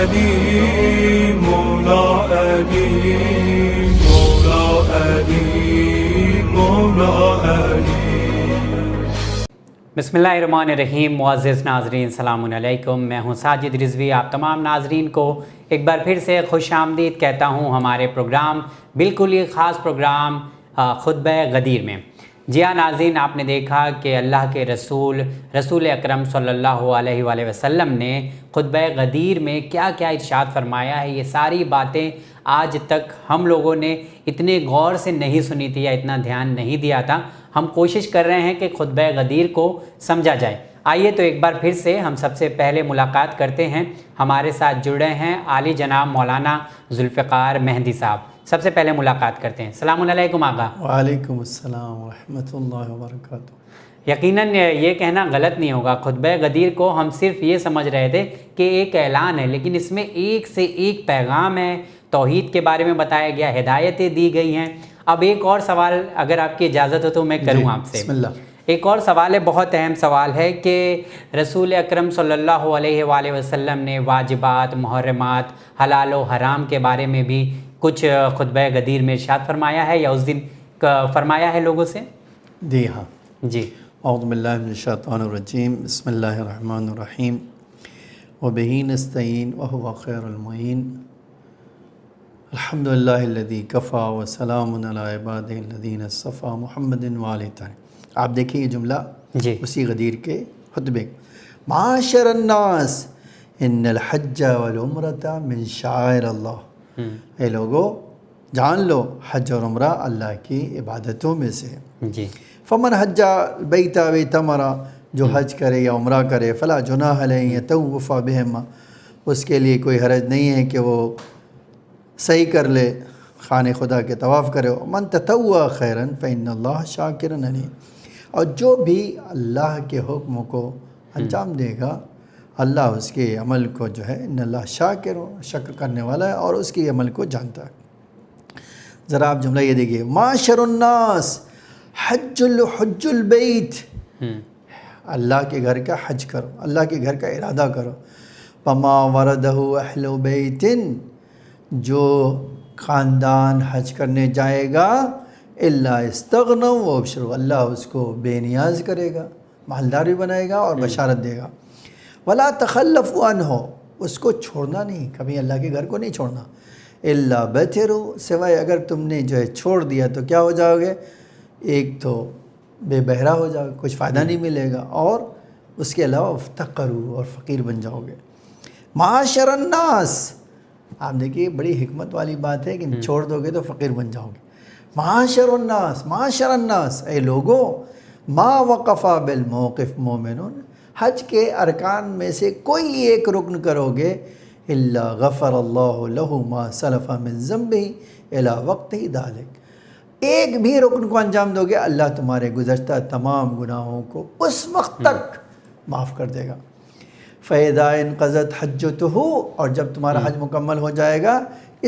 علی مولا علی مولا علی مولا علی۔ بسم اللہ الرحمن الرحیم۔ معزز ناظرین السلام علیکم، میں ہوں ساجد رضوی، آپ تمام ناظرین کو ایک بار پھر سے خوش آمدید کہتا ہوں ہمارے پروگرام، بالکل یہ خاص پروگرام خطبہ غدیر میں۔ جی ہاں ناظرین، آپ نے دیکھا کہ اللہ کے رسول اکرم صلی اللہ علیہ وآلہ وسلم نے خطبہ غدیر میں کیا کیا ارشاد فرمایا ہے، یہ ساری باتیں آج تک ہم لوگوں نے اتنے غور سے نہیں سنی تھی یا اتنا دھیان نہیں دیا تھا۔ ہم کوشش کر رہے ہیں کہ خطبہ غدیر کو سمجھا جائے۔ آئیے تو ایک بار پھر سے ہم سب سے پہلے ملاقات کرتے ہیں، ہمارے ساتھ جڑے ہیں عالی جناب مولانا ذوالفقار مہدی صاحب۔ سب سے پہلے ملاقات کرتے ہیں۔ السلام علیکم آقا۔ وعلیکم السلام ورحمۃ اللہ وبرکاتہ۔ یقیناً یہ کہنا غلط نہیں ہوگا، خطبہ غدیر کو ہم صرف یہ سمجھ رہے تھے کہ ایک اعلان ہے، لیکن اس میں ایک سے ایک پیغام ہے، توحید کے بارے میں بتایا گیا، ہدایتیں دی گئی ہیں۔ اب ایک اور سوال اگر آپ کی اجازت ہو تو میں کروں آپ سے۔ بسم اللہ۔ ایک اور سوال ہے، بہت اہم سوال ہے کہ رسول اکرم صلی اللہ علیہ وآلہ وسلم نے واجبات، محرمات، حلال و حرام کے بارے میں بھی کچھ خطبہ غدیر میں ارشاد فرمایا ہے یا اس دن فرمایا ہے لوگوں سے؟ جی ہاں۔ جی۔ اعوذ باللہ من الشیطان الرجیم، بسم اللہ الرحمن الرحیم، وبہ نستعین وہو خیر المعین، الحمد للہ الذی کفا وسلام علی عبادہ الذین اصطفیٰ محمد وآلہ طاہرین۔ آپ دیکھیں یہ جملہ جی اسی غدیر کے خطبے، معاشر الناس ان الحج والعمرۃ من شعائر اللہ۔ اے لوگو جان لو، حج اور عمرہ اللہ کی عبادتوں میں سے ہے۔ جی۔ فمن حج البیت و اعتمر، جو حج کرے یا عمرہ کرے، فلا جناح علیہ یطوف بہما، اس کے لیے کوئی حرج نہیں ہے کہ وہ صحیح کر لے، خانہ خدا کے طواف کرے۔ من تطوع خیرا فإن اللہ شاکر علیم، اور جو بھی اللہ کے حکم کو انجام دے گا، اللہ اس کے عمل کو جو ہے ان اللہ شکر کرنے والا ہے اور اس کے عمل کو جانتا ہے۔ ذرا آپ جملہ یہ دیکھیے، معاشر الناس حج البیت، اللہ کے گھر کا حج کرو، اللہ کے گھر کا ارادہ کرو۔ فما وردہ اہل بیت، جو خاندان حج کرنے جائے گا، الا استغنوا وابشروا، اللہ اس کو بے نیاز کرے گا، مالدار بھی بنائے گا اور بشارت دے گا۔ ولا تخلفوا عنہ، اس کو چھوڑنا نہیں، کبھی اللہ کے گھر کو نہیں چھوڑنا۔ الا بتروا، سوائے اگر تم نے جو ہے چھوڑ دیا تو کیا ہو جاؤ گے؟ ایک تو بے بہرا ہو جاؤ گے، کچھ فائدہ نہیں ملے گا، اور اس کے علاوہ افتقروا، اور فقیر بن جاؤ گے۔ معاشر الناس، آپ دیکھیے بڑی حکمت والی بات ہے کہ چھوڑ دو گے تو فقیر بن جاؤ گے۔ معاشر الناس، معاشر الناس، اے لوگو، ما وقفا بالموقف مومنون، حج کے ارکان میں سے کوئی ایک رکن کرو گے، الا غفر اللہ لہ ما سلف من ذنبہ الی وقتہ ذلک، ایک بھی رکن کو انجام دو گے، اللہ تمہارے گزشتہ تمام گناہوں کو اس وقت تک معاف کر دے گا۔ فَإِذَا انْقَضَتْ حَجَّتُهُ، اور جب تمہارا حج مکمل ہو جائے گا،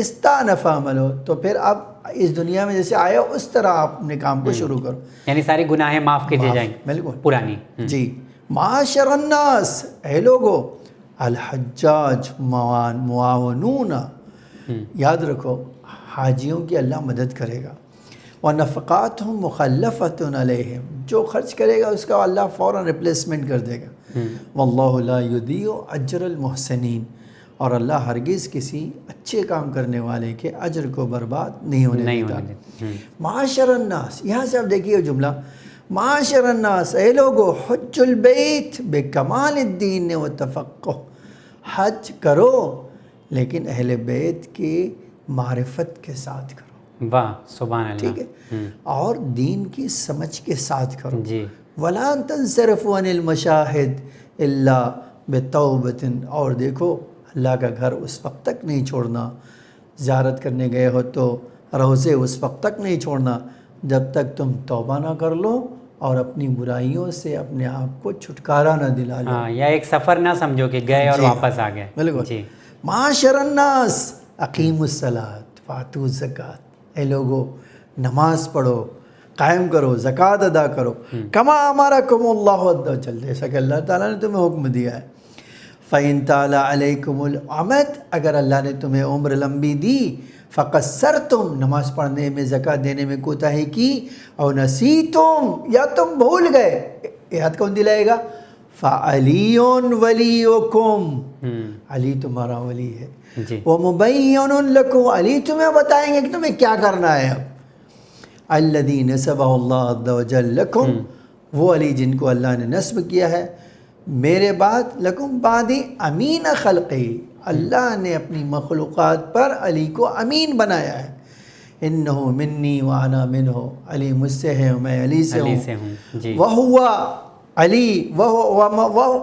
استانف عملو، تو پھر اب اس دنیا میں جیسے آئے ہو اس طرح آپ اپنے کام کو شروع کرو، یعنی ساری گناہیں معاف کی جائیں گے، بالکل پرانی۔ جی۔ معاشر الناس، اے لوگو، الحجاج معاونون، یاد رکھو حاجیوں کی اللہ مدد کرے گا۔ وَنَفَقَاتُهُمْ مُخَلَّفَةٌ عَلَيْهِمْ، جو خرچ کرے گا اس کا اللہ فوراً ریپلیسمنٹ کر دے گا۔ وَاللَّهُ لَا يُضِيعُ أَجْرَ الْمُحْسِنِينَ، اور اللہ ہرگز کسی اچھے کام کرنے والے کے اجر کو برباد نہیں ہونے دیتا۔ معاشر الناس، یہاں سے آپ دیکھیے جملہ، معاشر الناس، اے لوگو، حج البیت بکمال الدین والتفقہ، حج کرو لیکن اہل بیت کی معرفت کے ساتھ کرو، واہ سبحان اللہ، ٹھیک ہے، اور دین کی سمجھ کے ساتھ کرو۔ جی۔ وَلَا تَنْصَرِفُوا عَنِ الْمَشَاهِدِ إِلَّا بِتَوْبَةٍ، اور دیکھو اللہ کا گھر اس وقت تک نہیں چھوڑنا، زیارت کرنے گئے ہو تو روزے اس وقت تک نہیں چھوڑنا جب تک تم توبہ نہ کر لو اور اپنی برائیوں سے اپنے آپ کو چھٹکارا نہ دلا لو۔ ہاں، یا ایک سفر نہ سمجھو کہ گئے اور واپس آ گئے۔ بالکل۔ جی۔ معاشر الناس اقیموا الصلاۃ وآتوا الزکوٰۃ، اے لوگو نماز پڑھو، قائم کرو، زکوٰۃ ادا کرو، کما امرکم اللہ عز وجل، جیسا کہ اللہ تعالیٰ نے تمہیں حکم دیا ہے۔ فَإِن طَالَ عَلَيْكُمُ الْأَمَدُ اگر اللہ نے تمہیں عمر لمبی دی فَقَصَّرْتُمْ نماز پڑھنے میں زکوٰۃ دینے میں کوتاہی کی اور نسیتم یا تم بھول گئے یاد کون دلائے گا فَعَلِيٌّ وَلِيُّكُمْ علی تمہارا ولی ہے جی وَمُبَيِّنٌ لَكُمْ علی تمہیں بتائیں گے کہ تمہیں کیا کرنا ہے اب الَّذِي نَسَبَهُ اللَّهُ عَزَّ وَجَلَّ لَكُمْ وہ علی جن کو اللہ نے نسب کیا ہے میرے بعد لکم بعدی امین خلقی اللہ نے اپنی مخلوقات پر علی کو امین بنایا ہے انہو منی وانا منہ علی مجھ سے ہے میں علی سے ہوں جی وہوا علی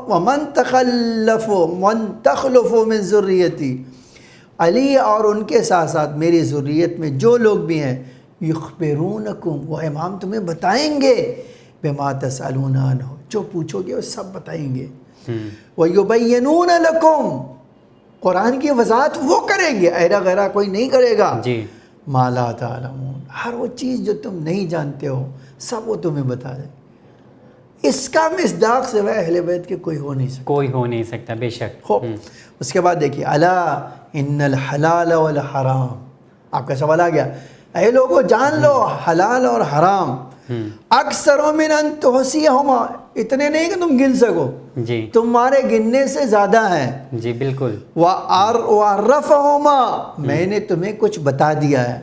ومن تخلف من ذریتی علی اور ان کے ساتھ ساتھ میری ذریت میں جو لوگ بھی ہیں یخبرونکم وہ امام تمہیں بتائیں گے بما تسألون عنہ جو پوچھو گے وہ سب بتائیں گے وَيُبَيِّنُونَ لَكُمْ قرآن کی وضاحت وہ کریں گے ایرا غیرہ کوئی نہیں کرے گا جی مَا لَا تَعْلَمُونَ ہر وہ چیز جو تم نہیں جانتے ہو سب وہ تمہیں بتا دیں اس کا مصداق سوائے اہل بیت کے کوئی ہو نہیں سکتا کوئی ہو نہیں سکتا بے شک اس کے بعد دیکھیے الا ان الحلال والحرام آپ کا سوال آ گیا اے لوگوں جان لو حلال اور حرام اکثر من ان تحصیہما اتنے نہیں کہ تم گن سکو جی تمہارے گننے سے زیادہ ہیں جی بالکل وعرفہما میں نے تمہیں کچھ بتا دیا ہے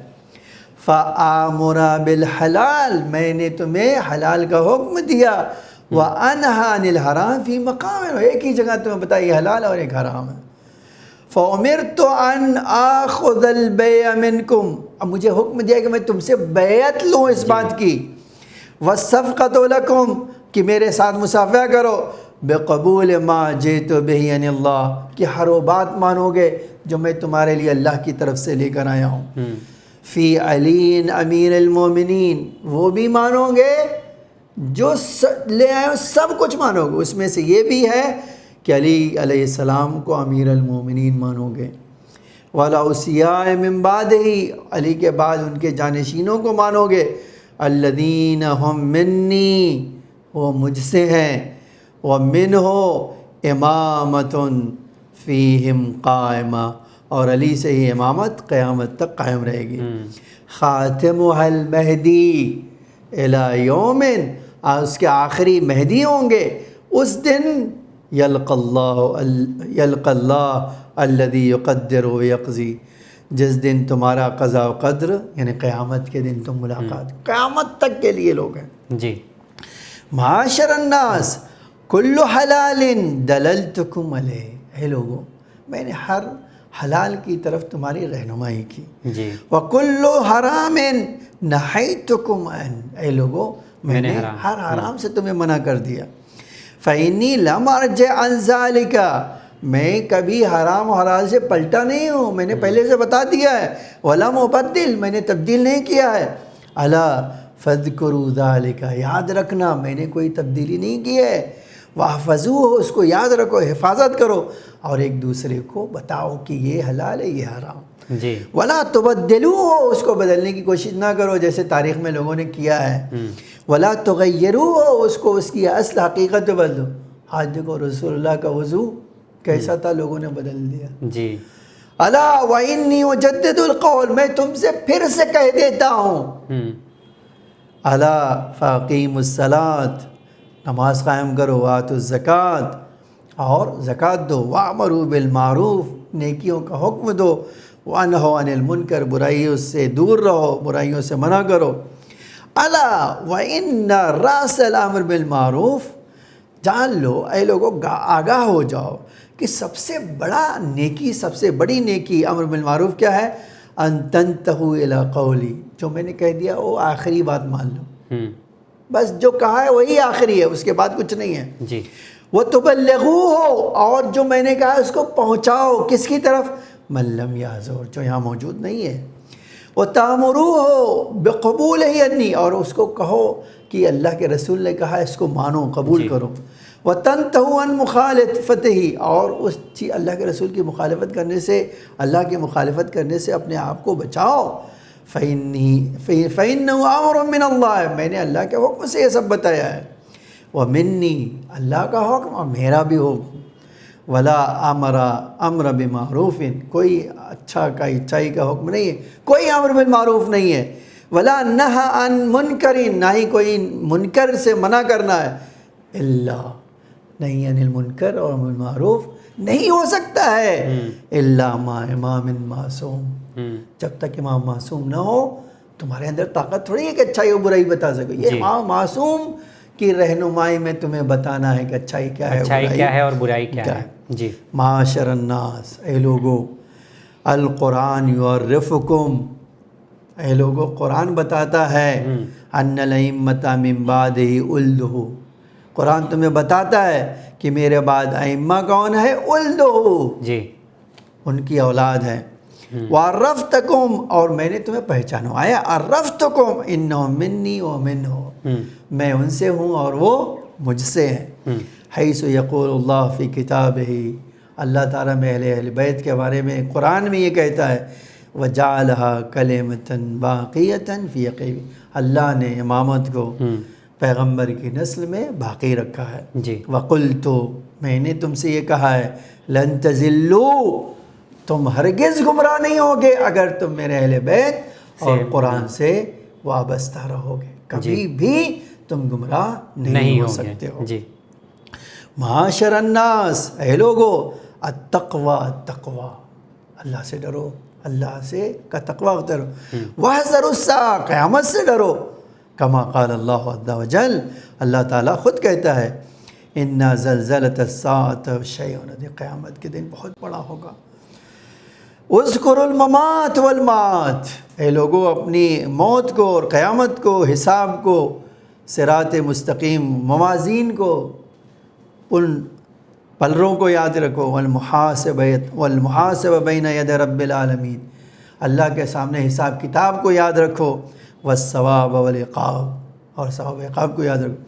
فآمرا بالحلال میں نے تمہیں حلال کا حکم دیا وانہا عن الحرام فی مقام ایک ہی جگہ تمہیں بتائی حلال اور ایک حرام ہے فَأُمِرْتُ أَنْ آخُذَ الْبَيْعَ مِنْكُمْ اب مجھے حکم دیا کہ میں تم سے بیعت لوں اس بات کی وَالصَّفْقَةُ لَكُمْ کہ میرے ساتھ مصافحہ کرو بِقَبُولِ مَا جِئْتُ بِهِ عَنِ اللَّهِ کہ ہر وہ بات مانو گے جو میں تمہارے لیے اللہ کی طرف سے لے کر آیا ہوں فی علی امیر المومنین وہ بھی مانو گے جو لے آئے ہو سب کچھ مانو گے اس میں سے یہ بھی ہے کہ علی علیہ السلام کو امیر المومنین مانو گے وَلَأُوصِيَّاءَ مِن بَعْدِهِ علی کے بعد ان کے جانشینوں کو مانو گے الَّذِينَ هُم مِّنِّي وہ مجھ سے ہیں وَمِنْهُ إِمَامَةٌ فِيهِمْ قَائِمَةٌ اور علی سے ہی امامت قیامت تک قائم رہے گی خاتمُهَا الْمَهْدِي إِلَى يَوْمٍ اس کے آخری مہدی ہوں گے اس دن یلق اللہ الذی یقدر و یقضی جس دن تمہارا قضا و قدر یعنی قیامت کے دن تم ملاقات قیامت تک کے لیے لوگ ہیں جی معاشر الناس کل حلال دللتکم علیہ اے لوگوں میں نے ہر حلال کی طرف تمہاری رہنمائی کی جی وکل حرام نہیتکم عن اے لوگوں میں نے ہر حرام سے تمہیں منع کر دیا فَإِنِّي لَمْ أَرْجِعْ عَنْ ذَلِكَ میں کبھی حرام و حلال سے پلٹا نہیں ہوں میں نے پہلے سے بتا دیا ہے وَلَمْ أُبَدِّلْ میں نے تبدیل نہیں کیا ہے أَلَا فَاذْكُرُوا ذَلِكَ یاد رکھنا میں نے کوئی تبدیلی نہیں کی ہے وَاحْفَظُوهُ اس کو یاد رکھو حفاظت کرو اور ایک دوسرے کو بتاؤ کہ یہ حلال ہے یہ حرام جی وَلَا تُبَدِّلُوهُ اس کو بدلنے کی کوشش نہ کرو جیسے تاریخ میں لوگوں نے کیا ہے وَلَا تُغَيِّرُوهُ اس کو اس کی اصل حقیقت بدلو آج دیکھو رسول اللہ کا وضو کیسا تھا لوگوں نے بدل دیا جی الا وَإِنِّي وَجَدِّدُ الْقَوْلِ میں تم سے پھر سے کہہ دیتا ہوں الا فَأَقِيمُوا الصَّلَاةَ نماز قائم کرو وَآتُوا الزَّكَاةَ اور زکوٰۃ دو وَأْمَرُوا بِالْمَعْرُوفِ نیکیوں کا حکم دو وَانْهُوا عَنِ الْمُنْكَرِ برائیوں سے دور رہو برائیوں سے منع کرو الا وَإِنَّ رَأْسَ الْأَمْرِ بِالْمَعْرُوفِ جان لو اے لوگوں آگاہ ہو جاؤ کہ سب سے بڑا نیکی سب سے بڑی نیکی امر بالمعروف کیا ہے ان تنتہوا الی قولی جو میں نے کہہ دیا وہ آخری بات مان لو بس جو کہا ہے وہی آخری ہے اس کے بعد کچھ نہیں ہے جی وَتُبَلِّغُوهُ اور جو میں نے کہا اس کو پہنچاؤ کس کی طرف من لم یحضر جو یہاں موجود نہیں ہے وَتَأْمُرُوهُ بِقُبُولِهِ عنِّی اور اس کو کہو کہ اللہ کے رسول نے کہا اس کو مانو قبول کرو وَتَنْتَهُوا عَنْ مُخَالَفَتِهِ اور اس اللہ کے رسول کی مخالفت کرنے سے اللہ کی مخالفت کرنے سے اپنے آپ کو بچاؤ فَإِنَّهُ أَمْرٌ مِّنَ اللَّهِ میں نے اللہ کے حکم سے یہ سب بتایا ہے وَمِنِّي اللہ کا حکم اور میرا بھی حکم ولا امر بمعروف، کوئی اچھائی کا حکم نہیں ہے، کوئی امر بالمعروف نہیں ہے، ولا نہی عن منکر، نہ ہی کوئی منکر سے منع کرنا ہے، الا نہیں عن المنکر اور بالمعروف نہیں ہو سکتا ہے الا مع امام معصوم، جب تک امام معصوم نہ ہو تمہارے اندر طاقت تھوڑی ہے کہ اچھائی و برائی بتا سکو، یہ امام معصوم کی رہنمائی میں تمہیں بتانا ہے کہ اچھائی کیا ہے، اچھائی کیا ہے اور برائی کیا ہے۔ جی معاشر الناس، اے لوگو، القرآن یعرفکم، اے لوگو قرآن بتاتا ہے، ان الائمۃ من بعدہ اولدہ، قرآن تمہیں بتاتا ہے کہ میرے بعد ائمہ کون ہے، اولدہ، جی ان کی اولاد ہے، وعرفتکم، اور میں نے تمہیں پہچانو، آیا عرفتکم انہم منی ومنہ، میں ان سے ہوں اور وہ مجھ سے ہیں، حیث یقول اللہ فی کتابہ، اللہ تعالیٰ میں اہل بیت کے بارے میں قرآن میں یہ کہتا ہے، وَجَعَلَهَا كَلِمَةً بَاقِيَةً فِي عَقِبِهِ، اللہ نے امامت کو پیغمبر کی نسل میں باقی رکھا ہے۔ جی وَقُلْتُ، میں نے تم سے یہ کہا ہے، لَن تَزِلُّوا، تم ہرگز گمراہ نہیں ہوگے اگر تم میرے اہل بیت اور قرآن سے وابستہ رہو گے، کبھی بھی تم گمراہ نہیں ہو سکتے ہو۔ جی معاشر الناس، اے لوگو، التقوی، تقوی، اللہ سے ڈرو، اللہ سے کا تقوی کرو، واحذروا الساعہ، قیامت سے ڈرو، کما قال اللہ عز وجل، اللہ تعالیٰ خود کہتا ہے، اِنَّا زَلْزَلَةَ السَّاعَةِ شَيْءٌ عَظِیمٌ، قیامت کے دن بہت بڑا ہوگا۔ اذکروا الممات والمعاد، اے لوگو اپنی موت کو اور قیامت کو، حساب کو، صراط مستقیم، موازین کو، ان پلروں کو یاد رکھو، والمحاسبہ بین ید رب العالمین، اللہ کے سامنے حساب کتاب کو یاد رکھو، والثواب والعقاب، اور ثواب و عقاب کو یاد رکھو،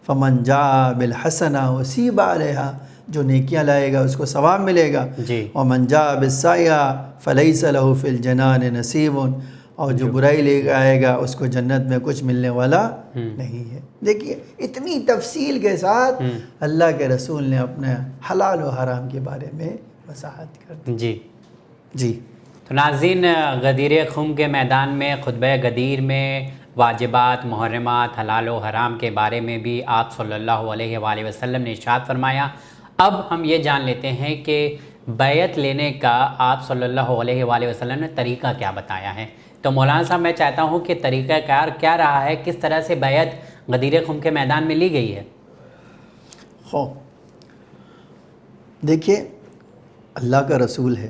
فمن جاء بالحسنہ اصیب علیہا، جو نیکیاں لائے گا اس کو ثواب ملے گا، ومن جاء بالسیئہ فلیس لہ فی الجنان نصیب، اور جو برائی لے کے آئے گا اس کو جنت میں کچھ ملنے والا نہیں ہے۔ دیکھیے اتنی تفصیل کے ساتھ اللہ کے رسول نے اپنے حلال و حرام کے بارے میں وضاحت کر دی۔ جی تو ناظرین، غدیر خم کے میدان میں خطبہ غدیر میں واجبات، محرمات، حلال و حرام کے بارے میں بھی آپ صلی اللہ علیہ وآلہ وسلم نے ارشاد فرمایا۔ اب ہم یہ جان لیتے ہیں کہ بیعت لینے کا آپ صلی اللہ علیہ وآلہ وسلم نے طریقہ کیا بتایا ہے۔ تو مولانا صاحب میں چاہتا ہوں کہ طریقہ کار کیا رہا ہے، کس طرح سے بیعت غدیر خم کے میدان میں لی گئی ہے؟ دیکھیے اللہ کا رسول ہے،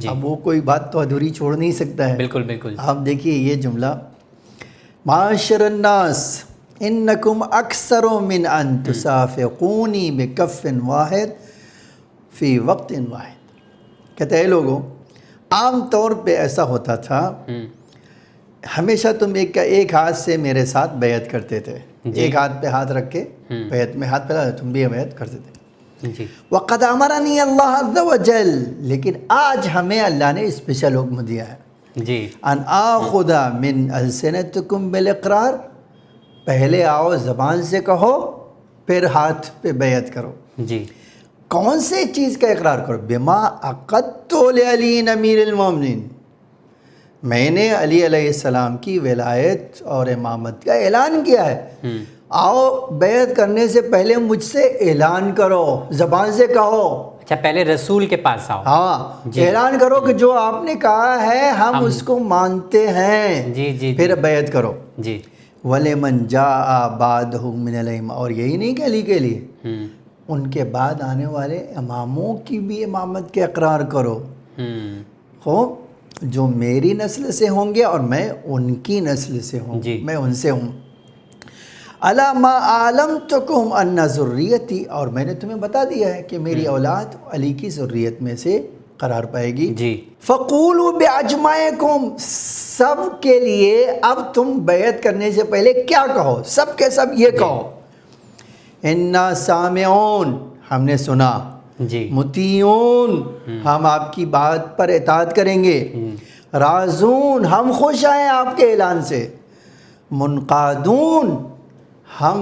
اب وہ کوئی بات تو ادھوری چھوڑ نہیں سکتا ہے۔ بالکل بالکل۔ آپ دیکھیے یہ جملہ، معاشر الناس انکم اکثر من ان تسافقونی بکف واحد فی وقت واحد، کہتے ہیں لوگوں، عام طور پہ ایسا ہوتا تھا، ہمیشہ تم ایک ہاتھ سے میرے ساتھ بیعت کرتے تھے، ایک ہاتھ پہ ہاتھ رکھ کے بیعت میں ہاتھ پھیلا، تم بھی بیعت کرتے تھے۔ وَقَدْ أَمَرَنِي اللَّهُ عَزَّ وَجَلَّ، لیکن آج ہمیں اللہ نے اسپیشل حکم دیا ہے، ان آخذ من السنتکم بالاقرار، پہلے آؤ زبان سے کہو پھر ہاتھ پہ بیعت کرو۔ کون سے چیز کا اقرار کرو؟ بما عقدت لعلی امیر المومنین، میں نے علی علیہ السلام کی ولایت اور امامت کا اعلان کیا ہے، آؤ بیعت کرنے سے پہلے مجھ سے اعلان کرو، زبان سے کہو۔ اچھا، پہلے رسول کے پاس آؤ، ہاں، اعلان کرو کہ جو آپ نے کہا ہے ہم اس کو مانتے ہیں، پھر بیعت کرو۔ وَلِمَنْ جَاءَ بَعْدَهُ مِنَ الْأَئِمَّةِ، اور یہی نہیں کہ علی کے لیے، ان کے بعد آنے والے اماموں کی بھی امامت کے اقرار کرو، جو میری نسل سے ہوں گے اور میں ان کی نسل سے ہوں، میں ان سے ہوں۔ الا ما علمتکم ان ذریتی، اور میں نے تمہیں بتا دیا ہے کہ میری اولاد علی کی ذریت میں سے قرار پائے گی۔ فقولوا باجمعکم، سب کے لیے اب تم بیعت کرنے سے پہلے کیا کہو؟ سب کے سب یہ کہو، انا سامعون، ہم نے سنا، مطیعون، ہم آپ کی بات پر اطاعت کریں گے، راضون، ہم خوش ہیں آپ کے اعلان سے، منقادون، ہم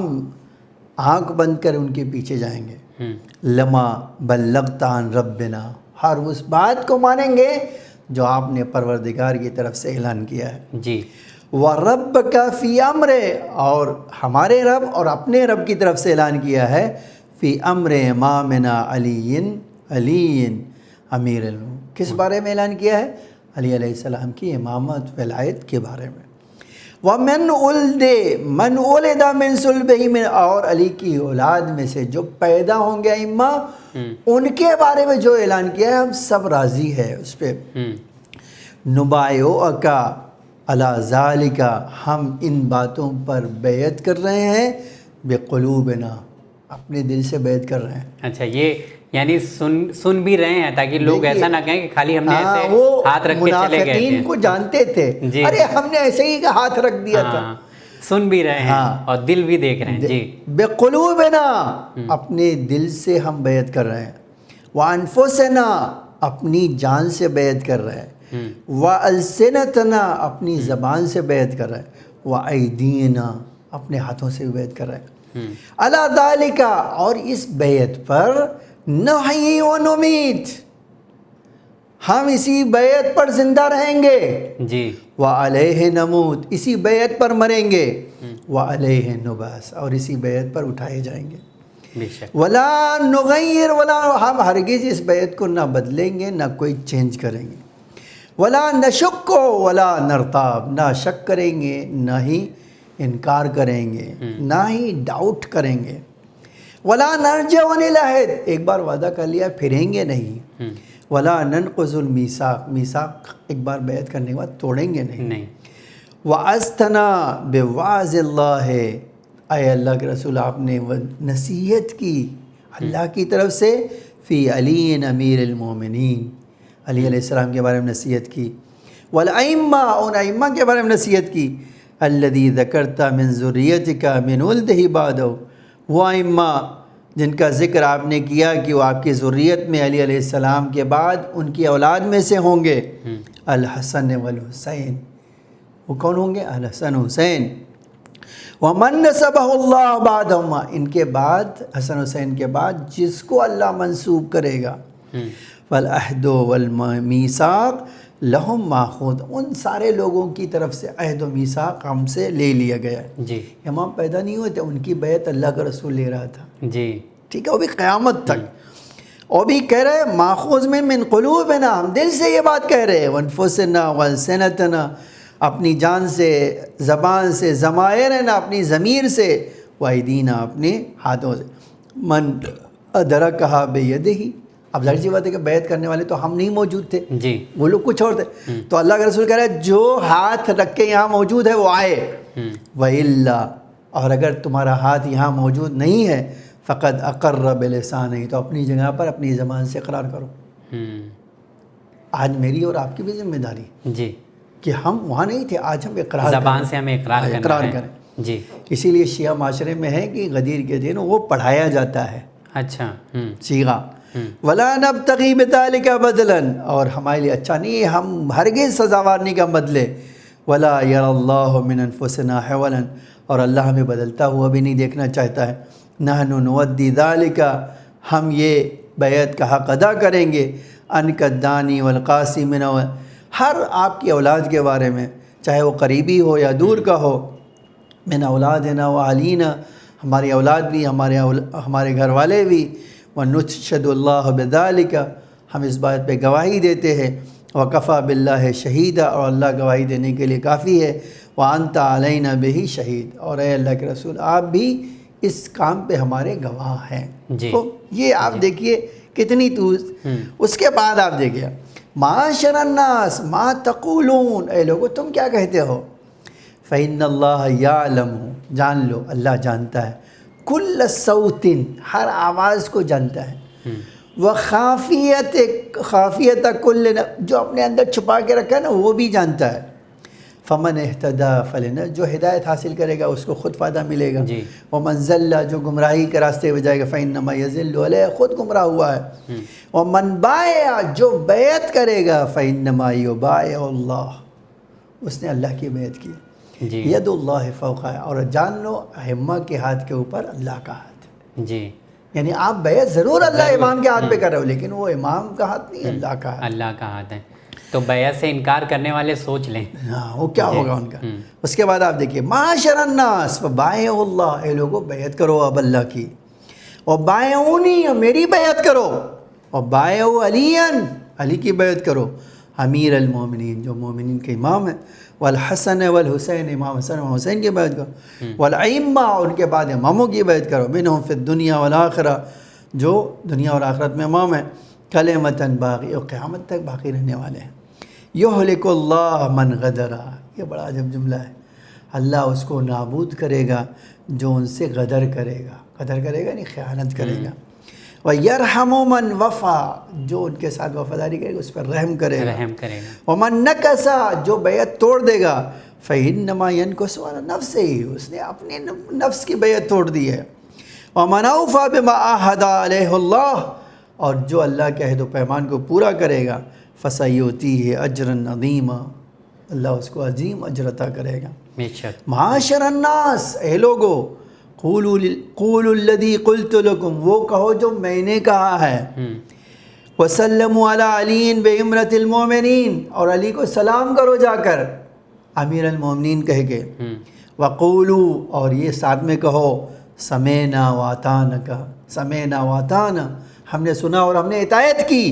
آنکھ بند کر ان کے پیچھے جائیں گے. لما بلغت عن ربنا، ہر اس بات کو مانیں گے جو آپ نے پروردگار کی طرف سے اعلان کیا ہے. جی. وَرَبَّكَ فِي أَمْرِ، اور ہمارے رب اور اپنے رب کی طرف سے اعلان کیا ہے فی امر امامنا علی امیر المومنین. کس بارے میں اعلان کیا ہے؟ علی علیہ السلام کی امامت ولایت کے بارے میں. وَمَنْ مَنْ وُلِدَ مِنْ صُلْبِهِ مِنْ، اور علی کی اولاد میں سے جو پیدا ہوں گے ائمہ، ان کے بارے میں جو اعلان کیا ہے ہم سب راضی ہے اس پہ. نُبَایِعُکَ عَلَىٰ ذَلِکَ، ہم ان باتوں پر بیعت کر رہے ہیں بِقُلُوبِنَا، اپنے دل سے بیعت کر رہے ہیں. اچھا، یہ یعنی سن بھی رہے ہیں تاکہ لوگ ایسا نہ کہیں کہ خالی ہم نے ایسے ہاتھ رکھ کے چلے گئے تھے. منافقین کو جانتے تھے، ارے ہم نے ایسے ہی ہاتھ رکھ دیا تھا. سن بھی رہے ہیں اور دل بھی دیکھ رہے ہیں. جی. بِقُلُوبِنَا، اپنے دل سے ہم بیعت کر رہے ہیں. وَأَنفُسِنَا، اپنی جان سے بیعت کر رہے ہیں. وَأَلْسِنَتَنَا، اپنی زبان سے بیعت کر رہے ہیں. وَأَيْدِينَا، اپنے ہاتھوں سے بھی بیعت کر رہے ہیں. عَلَىٰ ذَلِکَ، اور اس بیعت پر نحیی و نمیت، ہم اسی بیعت پر زندہ رہیں گے. جی. وَعَلَيْهِ نَمُوتُ، اسی بیعت پر مریں گے. وَعَلَيْهِ نُبْعَثُ، اور اسی بیعت پر اٹھائے جائیں گے. بے شک. وَلَا نُغَيِّرُ، وَلَا، ہم ہرگز اس بیعت کو نہ بدلیں گے نہ کوئی چینج کریں گے. وَلَا نَشُكُّ وَلَا نَرْتَابُ، نہ شک کریں گے نہ ہی انکار کریں گے نہ ہی ڈاؤٹ کریں گے. وَلَا نَرْجِعُ عَنِ الْعَهْدِ، ایک بار وعدہ کر لیا پھریں گے نہیں. وَلَا نَنْقُضُ الْمِيثَاقَ، میثاق ایک بار بیعت کرنے کے بعد توڑیں گے نہیں. وَأَسْتَنَا بِوَعْظِ اللَّهِ، اے اللہ کے رسول آپ نے نصیحت کی اللہ کی طرف سے فی علی امیر المومنین، علی علیہ السلام کے بارے میں نصیحت کی. والائمہ، ان ائمہ کے بارے میں نصیحت کی. الذی ذکرت من ذریتک من ولدہ بعدہ، وہ ائمہ جن کا ذکر آپ نے کیا کہ وہ آپ کی ذریت میں علی علیہ السلام کے بعد ان کی اولاد میں سے ہوں گے. الحسن والحسین، وہ کون ہوں گے؟ الحسن حسین. ومن نسبہ اللہ بعدہما، ان کے بعد حسن حسین کے بعد جس کو اللہ منسوب کرے گا. والعہد والمیثاق لہم ماخوذ، ان سارے لوگوں کی طرف سے عہد و میثاق ہم سے لے لیا گیا ہے. جی. امام پیدا نہیں ہوئے تھے، ان کی بیعت اللہ کا رسول لے رہا تھا. جی. ٹھیک ہے، وہ بھی قیامت تک. اور بھی کہہ رہے ہیں ماخوذ من قلوبنا، ہم دل سے یہ بات کہہ رہے ہیں. وانفسنا والسنتنا، اپنی جان سے، زبان سے. ضمائرنا، اپنی ضمیر سے. وایدینا، اپنے ہاتھوں سے. من ادرکہا بیدہ، اب ظاہر سی بات ہے کہ بیعت کرنے والے تو ہم نہیں موجود تھے. جی. وہ لوگ کچھ اور تھے. تو اللہ کا رسول کہہ رہا ہے جو ہاتھ رکھ کے یہاں موجود ہے وہ آئے. وَإِلَّا، اور اگر تمہارا ہاتھ یہاں موجود نہیں ہے فقد اقر بلسانہ، تو اپنی جگہ پر اپنی زبان سے اقرار کرو. آج میری اور آپ کی بھی ذمہ داری جی کہ ہم وہاں نہیں تھے، آج ہم اقرار زبان سے ہمیں اقرار کریں. جی. اسی لیے شیعہ معاشرے میں ہے کہ غدیر کے دن وہ پڑھایا جاتا ہے. اچھا. سیغہ وَلَا نَبْتَغِي بِذَلِكَ بَدْلًا، اور ہمارے لیے اچھا نہیں ہے ہم ہرگز سزاوار نہیں کا بدلے. وَلَا يَرَى اللَّهُ مِنْ أَنفُسِنَا حَوَلًا، اور اللہ ہمیں بدلتا ہوا بھی نہیں دیکھنا چاہتا ہے. نَحْنُ نُوَدِّي ذَلِكَ، ہم یہ بیعت کا حق ادا کریں گے. عَنْكَ الدَّانِي وَالْقَاسِمِ، ہر آپ کی اولاد کے بارے میں، چاہے وہ قریبی ہو یا دور کا ہو. مِنْ أَوْلَادِنَا وَأَهْلِينَا، ہماری اولاد بھی، ہمارے گھر والے بھی. وَنُشْهِدُ اللَّهَ بِذَلِكَ، ہم اس بات پہ گواہی دیتے ہیں. وَكَفَى بِاللَّهِ شَهِيدًا، اور اللہ گواہی دینے کے لیے کافی ہے. وَأَنْتَ عَلَيْنَا بِهِ شَهِيدٌ، اور اے اللہ کے رسول آپ بھی اس کام پہ ہمارے گواہ ہیں. تو یہ آپ دیکھیے کتنی اس کے بعد آپ دیکھیے معاشر الناس ما تقولون، اے لوگو تم کیا کہتے ہو. فَإِنَّ اللَّهَ يَعْلَمُ، جان لو اللہ جانتا ہے. کل صوت، ہر آواز کو جانتا ہے. وخافیت کل، جو اپنے اندر چھپا کے رکھا ہے نا وہ بھی جانتا ہے. فمن اہتدی فلنفسہ، جو ہدایت حاصل کرے گا اس کو خود فائدہ ملے گا. ومن ضل، جو گمراہی کے راستے پہ جائے گا فإنما یضل علیہ، خود گمراہ ہوا ہے. ومن بایا، جو بیعت کرے گا فإنما یبایع اللہ، اس نے اللہ کی بیعت کی. جی ید اللہ فوق، اور جان لو ائمہ کے ہاتھ کے اوپر اللہ کا ہاتھ ہے. جی یعنی آپ بیعت ضرور اللہ امام کے ہاتھ پہ کر رہے ہو، لیکن وہ امام کا ہاتھ نہیں، اللہ کا ہاتھ. اللہ کا ہاتھ ہے. تو بیعت سے انکار کرنے والے سوچ لیں ہاں وہ کیا ہوگا ان کا. اس کے بعد آپ دیکھیے معاشر الناس فبایعوا اللہ، اے لوگوں بیعت کرو اب اللہ کی، اور بایعونی، میری بیعت کرو، اور بایعوا علیٰ، علی کی بیعت کرو، امیر المومنین جو مومنین کے امام ہیں، والحسن والحسین، امام حسن و حسین کی بیعت کرو، والائمہ، اور ان کے بعد اماموں کی بیعت کرو، منہم فی الدنیا والآخرہ، جو دنیا اور آخرت میں امام ہیں، کلمۃ باقی، اور قیامت تک باقی رہنے والے ہیں. یہلک اللہ من غدرا، یہ بڑا عجب جملہ ہے. اللہ اس کو نابود کرے گا جو ان سے غدر کرے گا. غدر کرے گا یعنی خیانت کرے گا. وَيَرْحَمُ مَنْ وَفَى، جو ان کے ساتھ وفاداری کرے گا اس پر رحم کرے گا. وَمَنْ نَكَسَ، جو بیعت توڑ دے گا، فَإِنَّمَا يَنْكُسُ عَلَى نَفْسِهِ، اس نے اپنے نفس کی بیعت توڑ دی ہے. وَمَنْ أَوْفَى بِمَا عَاهَدَ عَلَيْهِ اللَّهُ، اور جو اللہ کے عہد و پیمان کو پورا کرے گا، فَسَيُؤْتِيهِ أَجْرًا عَظِيمًا، اللہ اس کو عظیم اجر عطا کرے گا. معاشر الناس، اے لوگو، قولوا الذی قلت لکم، وہ کہو جو میں نے کہا ہے. وسلموا علی علی بامرۃ المومنین، اور علی کو سلام کرو جا کر امیر المومنین کہہ کے. وقولوا، اور یہ ساتھ میں کہو سمعنا واطعنا، سمعنا واطعنا، ہم نے سنا اور ہم نے اطاعت کی.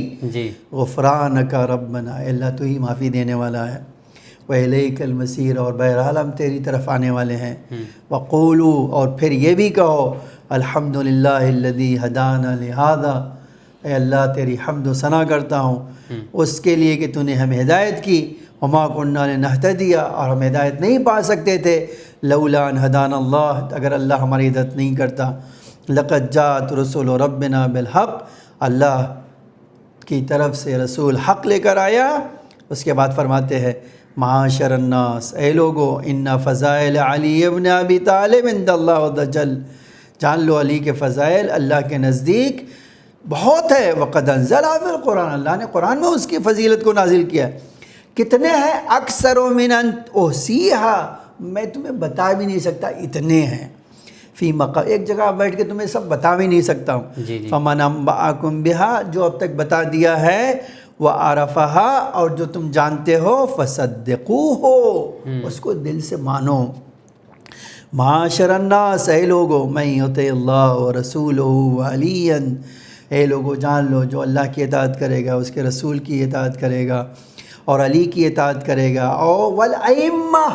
غفرانک ربنا، اے اللہ تو ہی معافی دینے والا ہے. وَإِلَيْكَ الْمَصِيرُ، اور بہرحال ہم تیری طرف آنے والے ہیں. وَقُولُوا، اور پھر یہ بھی کہو الحمد للہ الذی ہدانا لہذا، اے اللہ تیری حمد و ثنا کرتا ہوں اس کے لیے کہ تو نے ہمیں ہدایت کی. وما كنا لنهتدی، اور ہم ہدایت نہیں پا سکتے تھے لولا ان ہدانا اللہ، اگر اللہ ہماری ہدایت نہیں کرتا. لقد جاءت رسول ربنا بالحق، اللہ کی طرف سے رسول حق لے کر آیا. اس کے بعد فرماتے ہیں معاشر الناس، اے لوگو، ان فضائل علی ابن ابی طالب عند اللہ عز وجل، جان لو علی کے فضائل اللہ کے نزدیک بہت ہے. وقد انزل فی القرآن، اللہ نے قرآن میں اس کی فضیلت کو نازل کیا. کتنے ہیں؟ اکثر من ان احصیھا، میں تمہیں بتا بھی نہیں سکتا، اتنے ہیں. فی مقام، ایک جگہ بیٹھ کے تمہیں سب بتا بھی نہیں سکتا ہوں. فمن انبأکم بہا، جو اب تک بتا دیا ہے، وَعَرَفَهَا، اور جو تم جانتے ہو، فَصَدِّقُوهُ، اس کو دل سے مانو. معاشر الناس، اے لوگو، مَن یُطِعِ اللَّهَ وَرَسُولَهُ وَعَلِيًّا، اے لوگو جان لو جو اللہ کی اطاعت کرے گا، اس کے رسول کی اطاعت کرے گا، اور علی کی اطاعت کرے گا، اور والائمہ،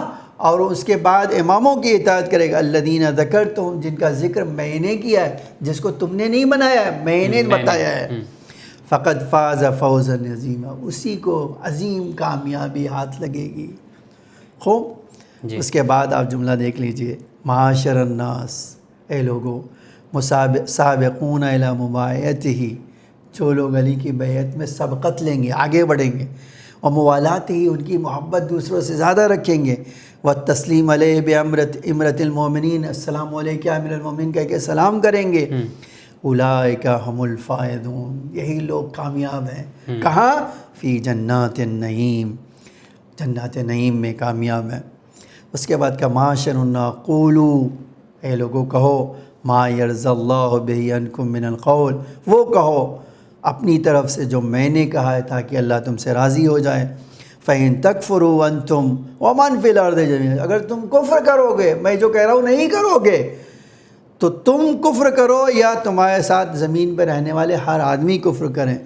اور اس کے بعد اماموں کی اطاعت کرے گا. الذین ذکرتہم، جن کا ذکر میں نے کیا ہے، جس کو تم نے نہیں بنایا ہے، میں نے بتایا ہے. فقد فاز فوزا عظیما، اسی کو عظیم کامیابی ہاتھ لگے گی. خوب. اس کے بعد آپ جملہ دیکھ لیجئے، معاشر الناس، اے لوگو، سابقون الی مبایعتہ، جو لوگ علی کی بیعت میں سبقت لیں گے، آگے بڑھیں گے، اور موالات ہی، ان کی محبت دوسروں سے زیادہ رکھیں گے. والتسلیم علیہ بامرۃ المومنین، السلام علیکم امیر المومنین کہہ کے سلام کریں گے. اولئک هم الفائزون، یہی لوگ کامیاب ہیں. کہاں؟ فی جنات النعیم، جنات نعیم میں کامیاب ہیں. اس کے بعد کا معاشر الناس قولوا، اے لوگوں کہو ما یرضی اللہ بہ عنکم من القول، وہ کہو اپنی طرف سے جو میں نے کہا ہے تاکہ اللہ تم سے راضی ہو جائے. فَإِن تَكْفُرُوا أَنْتُمْ وَمَنْ فِي الْأَرْضِ جَمِيعًا، اگر تم کفر کرو گے، میں جو کہہ رہا ہوں نہیں کرو گے، تو تم کفر کرو یا تمہارے ساتھ زمین پہ رہنے والے ہر آدمی کفر کریں.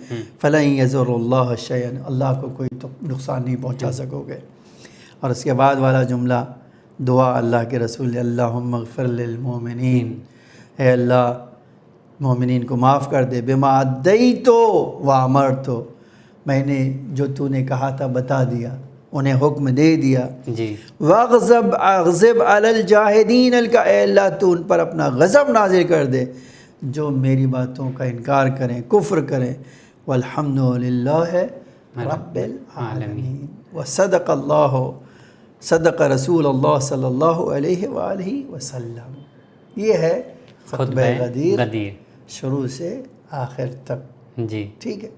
فَلَن يَضُرُّ اللَّهَ شَيْئًا، اللہ کو کوئی نقصان نہیں پہنچا سکو گے. اور اس کے بعد والا جملہ دعا اللہ کے رسول، اللہم اغفر للمومنین، اے اللہ مومنین کو معاف کر دے. بما ادیتو وامرتو، میں نے جو تو نے کہا تھا بتا دیا، انہیں حکم دے دیا. واغضب علی الجاہدین، اے اللہ تو ان پر اپنا غضب نازل کر دے جو میری باتوں کا انکار کریں، کفر کریں. والحمد للہ رب العالمین. وصدق اللہ، صدق رسول اللہ صلی اللہ علیہ وآلہ وسلم. یہ ہے خطبہ غدیر، شروع سے آخر تک. جی ٹھیک ہے.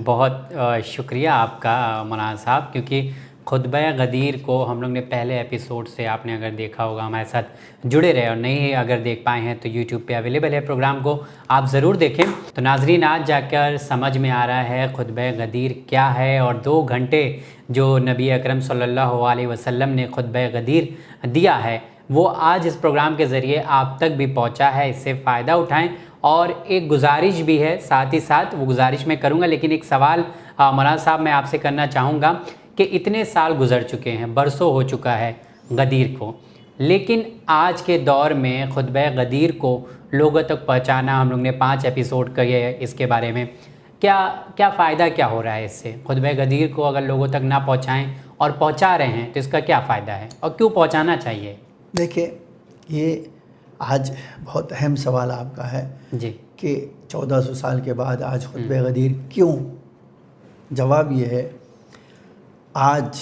بہت شکریہ آپ کا مولانا صاحب، کیونکہ خطبہ غدیر کو ہم لوگ نے پہلے ایپیسوڈ سے، آپ نے اگر دیکھا ہوگا، ہمارے ساتھ جڑے رہے، اور نہیں اگر دیکھ پائے ہیں تو یوٹیوب پہ اویلیبل ہے پروگرام کو، آپ ضرور دیکھیں۔ تو ناظرین، آج جا کر سمجھ میں آ رہا ہے خطبہ غدیر کیا ہے، اور 2 گھنٹے جو نبی اکرم صلی اللہ علیہ وسلم نے خطبہ غدیر دیا ہے وہ آج اس پروگرام کے ذریعے آپ تک بھی پہنچا ہے۔ اس سے فائدہ اٹھائیں، اور ایک گزارش بھی ہے ساتھ ہی ساتھ، وہ گزارش میں کروں گا، لیکن ایک سوال مولانا صاحب میں آپ سے کرنا چاہوں گا کہ اتنے سال گزر چکے ہیں، برسوں ہو چکا ہے غدیر کو، لیکن آج کے دور میں خطبہ غدیر کو لوگوں تک پہنچانا، ہم لوگ نے 5 ایپیسوڈ کیے ہے اس کے بارے میں، کیا فائدہ کیا ہو رہا ہے اس سے؟ خطبہ غدیر کو اگر لوگوں تک نہ پہنچائیں اور پہنچا رہے ہیں تو اس کا کیا فائدہ ہے، اور کیوں پہنچانا چاہیے؟ دیکھیں، یہ آج بہت اہم سوال آپ کا ہے جی، کہ 1400 سال کے بعد آج خطبہ غدیر کیوں؟ جواب یہ ہے، آج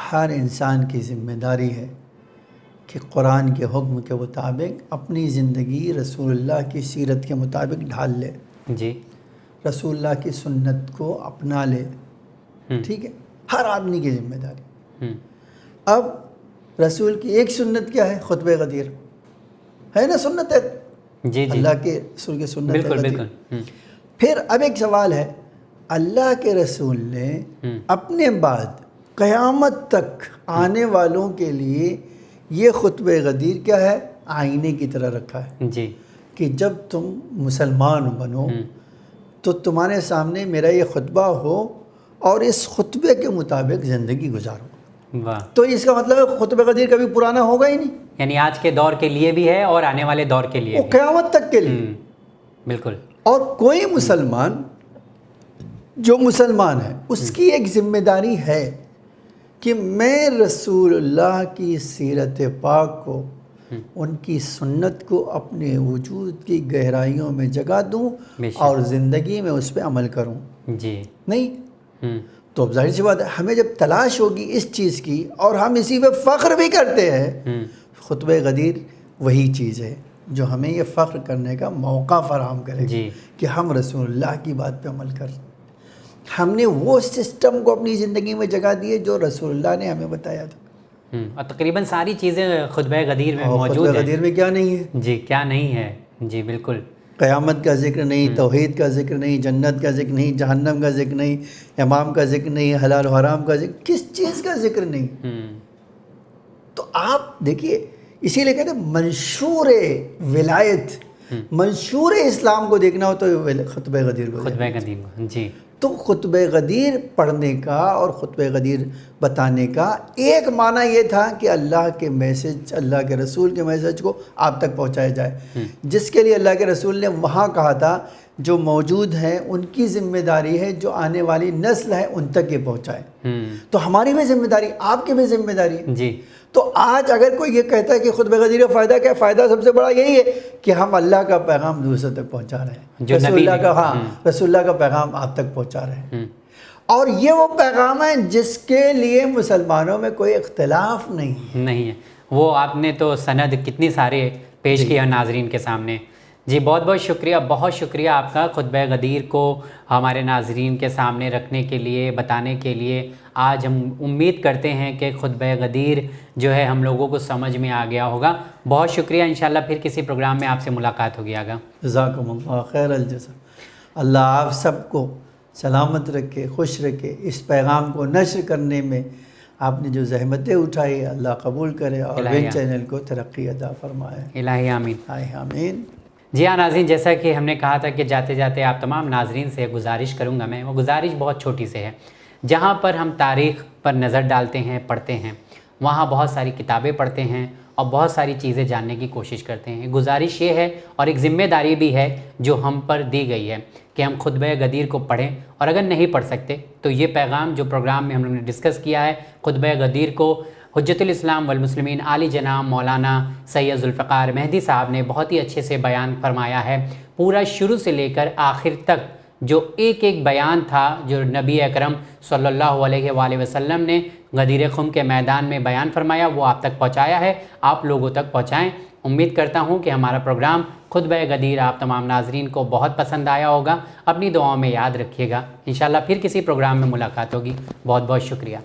ہر انسان کی ذمہ داری ہے کہ قرآن کے حکم کے مطابق اپنی زندگی رسول اللہ کی سیرت کے مطابق ڈھال لے، جی، رسول اللہ کی سنت کو اپنا لے، ٹھیک ہے؟ ہر آدمی کی ذمہ داری۔ اب رسول کی ایک سنت کیا ہے؟ خطبہ غدیر ہے نا، سنت ہے، جی، جی، اللہ کے رسول کی سنت ہے بالکل غدیر۔ بالکل۔ پھر اب ایک سوال ہے، اللہ کے رسول نے اپنے بعد قیامت تک آنے والوں کے لیے یہ خطبہ غدیر کیا ہے؟ آئینے کی طرح رکھا ہے، جی، کہ جب تم مسلمان بنو تو تمہارے سامنے میرا یہ خطبہ ہو اور اس خطبے کے مطابق زندگی گزارو۔ واہ، تو اس کا مطلب ہے خطبہ غدیر کبھی پرانا ہوگا ہی نہیں، یعنی آج کے دور کے لیے بھی ہے اور آنے والے دور کے لیے وہ بھی۔ قیامت تک کے لیے۔ بالکل۔ اور کوئی مسلمان جو مسلمان ہے اس کی ایک ذمہ داری ہے کہ میں رسول اللہ کی سیرت پاک کو، ان کی سنت کو اپنے وجود کی گہرائیوں میں جگہ دوں اور زندگی میں اس پہ عمل کروں۔ جی، نہیں تو اب ظاہر سی بات ہے، ہمیں جب تلاش ہوگی اس چیز کی اور ہم اسی پہ فخر بھی کرتے ہیں، خطبہ غدیر وہی چیز ہے جو ہمیں یہ فخر کرنے کا موقع فراہم کرے گی کہ ہم رسول اللہ کی بات پہ عمل کر، ہم نے وہ سسٹم کو اپنی زندگی میں جگہ دی ہے جو رسول اللہ نے ہمیں بتایا تھا۔ اور تقریباً ساری چیزیں خطبہ غدیر میں موجود ہیں۔ خطبہ غدیر میں کیا نہیں ہے؟ جی، کیا نہیں ہے؟ جی بالکل۔ قیامت کا ذکر نہیں، توحید کا ذکر نہیں، جنت کا ذکر نہیں، جہنم کا ذکر نہیں، امام کا ذکر نہیں، حلال و حرام کا ذکر، کس چیز کا ذکر نہیں۔ تو آپ دیکھیے، اسی لیے کہتے ہیں منشور ولایت، منشور اسلام کو دیکھنا ہو تو خطبہ غدیر کو، خطبہ غدیر، جی۔ تو خطبہ غدیر پڑھنے کا اور خطبہ غدیر بتانے کا ایک معنی یہ تھا کہ اللہ کے میسج، اللہ کے رسول کے میسج کو آپ تک پہنچایا جائے، جس کے لیے اللہ کے رسول نے وہاں کہا تھا جو موجود ہیں ان کی ذمہ داری ہے جو آنے والی نسل ہے ان تک یہ پہنچائے۔ تو ہماری بھی ذمہ داری، آپ کی بھی ذمہ داری ہے۔ جی، تو آج اگر کوئی یہ کہتا ہے کہ خطبہ غدیر کا فائدہ کیا ہے، فائدہ سب سے بڑا یہی ہے کہ ہم اللہ کا پیغام دوسروں تک پہنچا رہے ہیں، رسول اللہ کا، رسول اللہ کا پیغام آپ تک پہنچا رہے ہیں، اور یہ وہ پیغام ہے جس کے لیے مسلمانوں میں کوئی اختلاف نہیں ہے۔ وہ آپ نے تو سند کتنی سارے پیش کیا ناظرین کے سامنے۔ جی، بہت بہت شکریہ، بہت شکریہ آپ کا خطبہ غدیر کو ہمارے ناظرین کے سامنے رکھنے کے لیے، بتانے کے لیے۔ آج ہم امید کرتے ہیں کہ خطبہ غدیر جو ہے ہم لوگوں کو سمجھ میں آ گیا ہوگا۔ بہت شکریہ، انشاءاللہ پھر کسی پروگرام میں آپ سے ملاقات ہوگی آگا۔ جزاکم اللہ خیر الجزا۔ اللہ آپ سب کو سلامت رکھے، خوش رکھے، اس پیغام کو نشر کرنے میں آپ نے جو زحمتیں اٹھائی اللہ قبول کرے اور وین چینل کو ترقی عطا فرمائے۔ الہی آمین۔ آمین۔ جی ہاں ناظرین، جیسا کہ ہم نے کہا تھا کہ جاتے جاتے آپ تمام ناظرین سے گزارش کروں گا میں، وہ گزارش بہت چھوٹی سے ہے۔ جہاں پر ہم تاریخ پر نظر ڈالتے ہیں، پڑھتے ہیں، وہاں بہت ساری کتابیں پڑھتے ہیں اور بہت ساری چیزیں جاننے کی کوشش کرتے ہیں۔ گزارش یہ ہے اور ایک ذمہ داری بھی ہے جو ہم پر دی گئی ہے کہ ہم خطبہ غدیر کو پڑھیں، اور اگر نہیں پڑھ سکتے تو یہ پیغام جو پروگرام میں ہم لوگوں نے ڈسکس کیا ہے، خطبہ غدیر کو حجت الاسلام والمسلمین عالی جناب مولانا سید ذوالفقار مہدی صاحب نے بہت ہی اچھے سے بیان فرمایا ہے۔ پورا شروع سے لے کر آخر تک جو ایک ایک بیان تھا جو نبی اکرم صلی اللہ علیہ وآلہ وسلم نے غدیر خم کے میدان میں بیان فرمایا، وہ آپ تک پہنچایا ہے، آپ لوگوں تک پہنچائیں۔ امید کرتا ہوں کہ ہمارا پروگرام خطبہ غدیر آپ تمام ناظرین کو بہت پسند آیا ہوگا۔ اپنی دعاؤں میں یاد رکھیے گا۔ انشاءاللہ پھر کسی پروگرام میں ملاقات ہوگی۔ بہت بہت شکریہ۔